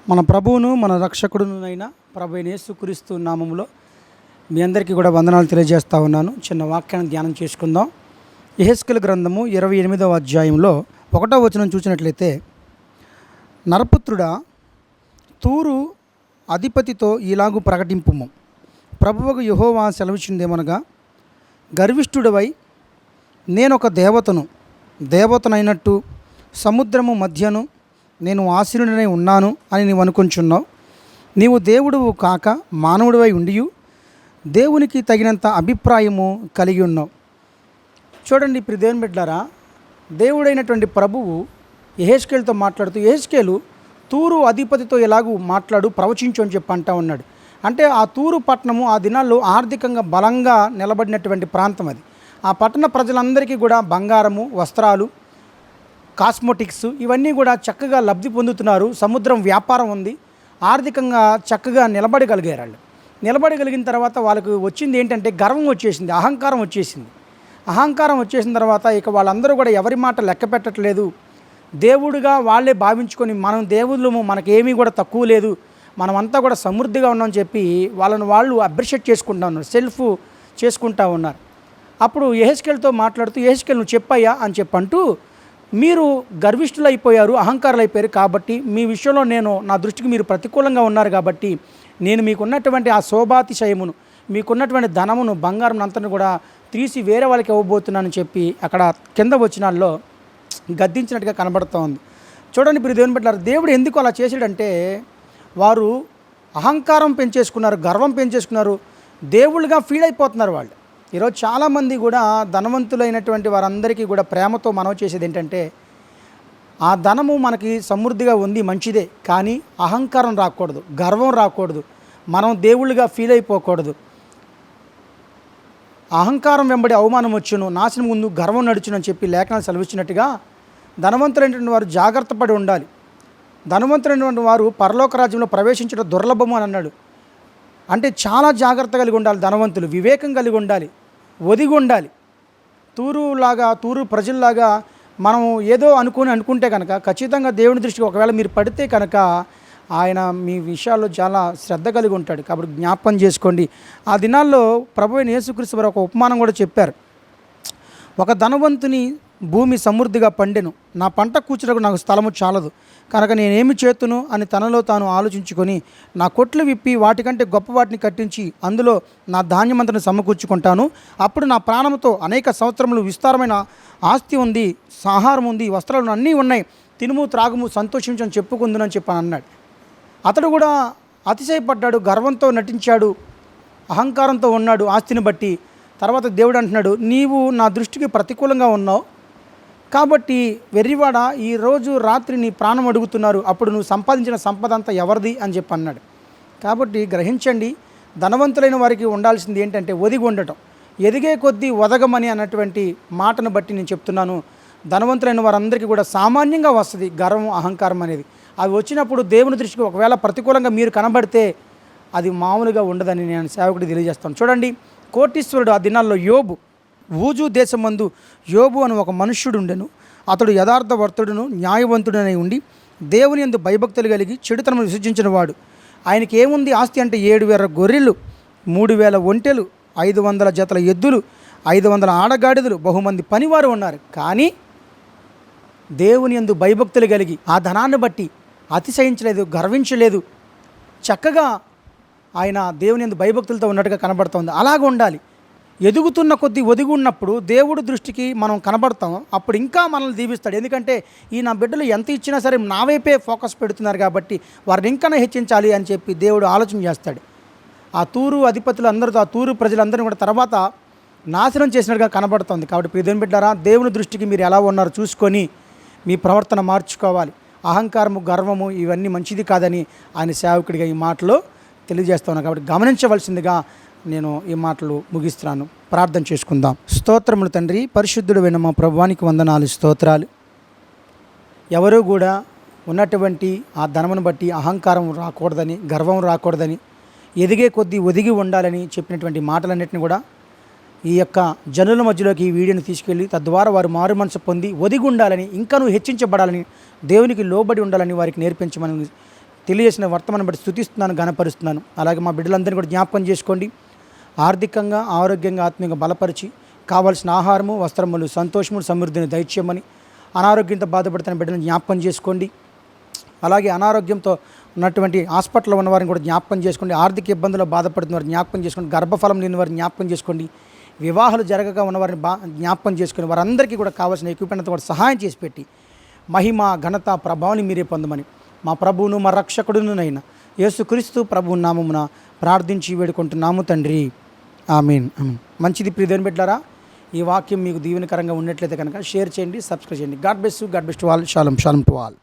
మన ప్రభువును మన రక్షకుడునైన ప్రభువైన యేసుక్రీస్తు నామములో మీ అందరికీ కూడా వందనాలు తెలియజేస్తా ఉన్నాను. చిన్న వాక్యాన్ని ధ్యానం చేసుకుందాం. యెహెజ్కేలు గ్రంథము 28వ అధ్యాయంలో 1వ వచనం చూసినట్లయితే, నరపుత్రుడా, తూరు అధిపతితో ఇలాగు ప్రకటింపుము, ప్రభువుకు యెహోవా సెలవిచ్చిందేమనగా, గర్విష్ఠుడవై నేనొక దేవతనైనట్టు సముద్రము మధ్యను నేను ఆసీనుడనై ఉన్నాను అని నీవు అనుకుంటున్నావు. నీవు దేవుడువు కాక మానవుడివై ఉండియు దేవునికి తగినంత అభిప్రాయము కలిగి ఉన్నావు. చూడండి ఇప్పుడు దేవుని బిడ్డలారా, దేవుడైనటువంటి ప్రభువు యెహెజ్కేలుతో మాట్లాడుతూ, యెహెజ్కేలు తూరు అధిపతితో ఎలాగూ మాట్లాడు, ప్రవచించు అని చెప్పి అంటా ఉన్నాడు. అంటే ఆ తూరు పట్టణము ఆ దినాల్లో ఆర్థికంగా బలంగా నిలబడినటువంటి ప్రాంతం అది. ఆ పట్టణ ప్రజలందరికీ కూడా బంగారము, వస్త్రాలు, కాస్మోటిక్స్ ఇవన్నీ కూడా చక్కగా లబ్ధి పొందుతున్నారు. సముద్రం వ్యాపారం ఉంది, ఆర్థికంగా చక్కగా నిలబడగలిగారు. వాళ్ళు నిలబడగలిగిన తర్వాత వాళ్ళకు వచ్చింది ఏంటంటే గర్వం వచ్చేసింది, అహంకారం వచ్చేసిన తర్వాత ఇక వాళ్ళందరూ కూడా ఎవరి మాట లెక్క పెట్టట్లేదు. దేవుడిగా వాళ్ళే భావించుకొని మనం దేవుళ్ళము, మనకేమీ కూడా తక్కువ లేదు, మనమంతా కూడా సమృద్ధిగా ఉన్నామని చెప్పి వాళ్ళు అప్రిషియేట్ చేసుకుంటా ఉన్నారు, సెల్ఫ్ చేసుకుంటా ఉన్నారు. అప్పుడు యెహెజ్కేలుతో మాట్లాడుతూ, యెహెజ్కేలు నువ్వు చెప్పయ్యా అని చెప్పంటూ, మీరు గర్విష్ఠులైపోయారు, అహంకారులైపోయారు కాబట్టి మీ విషయంలో నా దృష్టికి మీరు ప్రతికూలంగా ఉన్నారు కాబట్టి నేను మీకున్నటువంటి ఆ శోభాతిశయమును, మీకున్నటువంటి ధనమును, బంగారం అంతను కూడా తీసి వేరే వాళ్ళకి ఇవ్వబోతున్నానని చెప్పి అక్కడ కింద వచనాల్లో గద్దించినట్టుగా కనబడుతూ ఉంది. చూడండి ఇప్పుడు దేవుని బిడ్డలారా, దేవుడు ఎందుకు అలా చేశాడంటే, వారు అహంకారం పెంచేసుకున్నారు, గర్వం పెంచేసుకున్నారు, దేవుళ్ళుగా ఫీల్ అయిపోతున్నారు వాళ్ళు. ఈరోజు చాలామంది కూడా ధనవంతులైనటువంటి వారందరికీ కూడా ప్రేమతో మనవి చేసేది ఏంటంటే, ఆ ధనము మనకి సమృద్ధిగా ఉంది, మంచిదే, కానీ అహంకారం రాకూడదు, గర్వం రాకూడదు, మనం దేవుళ్ళుగా ఫీల్ అయిపోకూడదు. అహంకారం వెంబడి అవమానం వచ్చును, నాశనం ముందు గర్వం నడుచును అని చెప్పి లేఖనాలు సెలవిచ్చినట్టుగా ధనవంతులైనటువంటి వారు జాగ్రత్త పడి ఉండాలి. ధనవంతులైనటువంటి వారు పరలోక రాజ్యంలో ప్రవేశించడం దుర్లభము అని అన్నాడు. అంటే చాలా జాగ్రత్త కలిగి ఉండాలి, ధనవంతులు వివేకం కలిగి ఉండాలి, ఒదిగి ఉండాలి. తూరు ప్రజల్లాగా మనం ఏదో అనుకుంటే కనుక ఖచ్చితంగా దేవుని దృష్టికి ఒకవేళ మీరు పడితే కనుక ఆయన మీ విషయాల్లో చాలా శ్రద్ధ కలిగి ఉంటాడు. కాబట్టి జ్ఞాపకం చేసుకోండి. ఆ దినాల్లో ప్రభువైన యేసుక్రీస్తు వారు ఒక ఉపమానం కూడా చెప్పారు. ఒక ధనవంతుని భూమి సమృద్ధిగా పండెను, నా పంట కూర్చుటకు నాకు స్థలము చాలదు కనుక నేనేమి చేతును అని తనలో తాను ఆలోచించుకొని నా కొట్లు విప్పి వాటికంటే గొప్ప వాటిని కట్టించి అందులో నా ధాన్యమంతను సమకూర్చుకుంటాను. అప్పుడు నా ప్రాణంతో అనేక సంవత్సరములు విస్తారమైన ఆస్తి ఉంది, ఆహారం ఉంది, వస్త్రాలు అన్నీ ఉన్నాయి, తినుము త్రాగుము సంతోషించని చెప్పుకుందునని చెప్పని అన్నాడు. అతడు కూడా అతిశయపడ్డాడు, గర్వంతో నటించాడు, అహంకారంతో ఉన్నాడు ఆస్తిని బట్టి. తర్వాత దేవుడు అంటున్నాడు, నీవు నా దృష్టికి ప్రతికూలంగా ఉన్నావు కాబట్టి వెర్రివాడ, ఈరోజు రాత్రి నీ ప్రాణం అడుగుతున్నారు, అప్పుడు నువ్వు సంపాదించిన సంపద అంతా ఎవరిది అని చెప్పి అన్నాడు. కాబట్టి గ్రహించండి, ధనవంతులైన వారికి ఉండాల్సింది ఏంటంటే ఒదిగి ఉండటం. ఎదిగే కొద్దీ ఒదగమని అన్నటువంటి మాటను బట్టి నేను చెప్తున్నాను. ధనవంతులైన వారందరికీ కూడా సామాన్యంగా వస్తుంది గర్వం, అహంకారం అనేది. అవి వచ్చినప్పుడు దేవుని దృష్టికి ఒకవేళ ప్రతికూలంగా మీరు కనబడితే అది మామూలుగా ఉండదని నేను సేవకుడికి తెలియజేస్తాను. చూడండి, కోటీశ్వరుడు ఆ దినాల్లో యోబు, ఊజు దేశమందు యోబు అని ఒక మనుష్యుడు ఉండెను. అతడు యథార్థవర్తుడును న్యాయవంతుడనై ఉండి దేవుని యందు భయభక్తులు కలిగి చెడుతనము విసర్జించిన వాడు. ఆయనకి ఏముంది ఆస్తి అంటే 7,000 గొర్రెలు, 3,000 ఒంటెలు, 500 జతల ఎద్దులు, 500 ఆడగాడిదలు, బహుమంది పనివారు ఉన్నారు. కానీ దేవుని యందు భయభక్తులు కలిగి ఆ ధనాన్ని బట్టి అతిశయించలేదు, గర్వించలేదు, చక్కగా ఆయన దేవుని యందు భయభక్తులతో ఉన్నట్టుగా కనబడుతుంది. అలాగ ఉండాలి. ఎదుగుతున్న కొద్దీ ఒదిగి ఉన్నప్పుడు దేవుడి దృష్టికి మనం కనబడతాం, అప్పుడు ఇంకా మనల్ని దీవిస్తాడు. ఎందుకంటే ఈ నా బిడ్డలు ఎంత ఇచ్చినా సరే నా వైపే ఫోకస్ పెడుతున్నారు కాబట్టి వారిని ఇంకా హెచ్చించాలి అని చెప్పి దేవుడు ఆలోచన చేస్తాడు. ఆ తూరు అధిపతులు అందరితో, ఆ తూరు ప్రజలందరినీ కూడా తర్వాత నాశనం చేసినట్టుగా కనబడుతుంది. కాబట్టి ప్రియదేవుని బిడ్డలారా, దేవుని దృష్టికి మీరు ఎలా ఉన్నారో చూసుకొని మీ ప్రవర్తన మార్చుకోవాలి. అహంకారము, గర్వము ఇవన్నీ మంచిది కాదని ఆయన సేవకుడిగా ఈ మాటలో తెలియజేస్తున్నాను. కాబట్టి గమనించవలసిందిగా నేను ఈ మాటలు ముగిస్తున్నాను. ప్రార్థన చేసుకుందాం. స్తోత్రములు తండ్రి, పరిశుద్ధుడైన మా ప్రభువానికి వందనాలు, స్తోత్రాలు. ఎవరూ కూడా ఉన్నటువంటి ఆ ధనమును బట్టి అహంకారం రాకూడదని, గర్వం రాకూడదని, ఎదిగే కొద్దీ ఒదిగి ఉండాలని చెప్పినటువంటి మాటలన్నింటినీ కూడా ఈ యొక్క జనుల మధ్యలోకి ఈ వీడియోని తీసుకెళ్ళి తద్వారా వారు మారు మనసు పొంది ఒదిగి ఉండాలని, ఇంకా నువ్వు హెచ్చించబడాలని, దేవునికి లోబడి ఉండాలని వారికి నేర్పించమని తెలియజేసిన వర్తమానం బట్టి స్తుతిస్తున్నాను, ఘనపరుస్తున్నాను. అలాగే మా బిడ్డలందరినీ కూడా జ్ఞాపకం చేసుకోండి. ఆర్థికంగా, ఆరోగ్యంగా, ఆత్మీయంగా బలపరిచి కావాల్సిన ఆహారము, వస్త్రములు, సంతోషములు, సమృద్ధిని దయచేయమని. అనారోగ్యంతో బాధపడుతున్న బిడ్డలను జ్ఞాపకం చేసుకోండి. అలాగే అనారోగ్యంతో ఉన్నటువంటి హాస్పిటల్లో ఉన్న వారిని కూడా జ్ఞాపకం చేసుకోండి. ఆర్థిక ఇబ్బందుల్లో బాధపడుతున్న వారిని జ్ఞాపకం చేసుకోండి. గర్భఫలం లేని వారిని జ్ఞాపకం చేసుకోండి. వివాహాలు జరగక ఉన్నవారిని జ్ఞాపకం చేసుకుని వారందరికీ కూడా కావాల్సిన ఎక్విప్మెంట్తో కూడా సహాయం చేసి పెట్టి మహిమ, ఘనత, ప్రభావాన్ని మీరే పొందమని మా ప్రభువును మా రక్షకుడునైన యేసుక్రీస్తు ప్రభువు నామమున ప్రార్థించి వేడుకుంటున్నాము తండ్రి. ఆమేన్. ఆమేన్. మంచిది ప్రియదేవుని బిడ్డలారా, ఈ వాక్యం మీకు దీవెనకరంగా ఉన్నట్లయితే కనుక షేర్ చేయండి, సబ్స్క్రైబ్ చేయండి. God bless you. God bless to all. షాሎም టు ఆల్.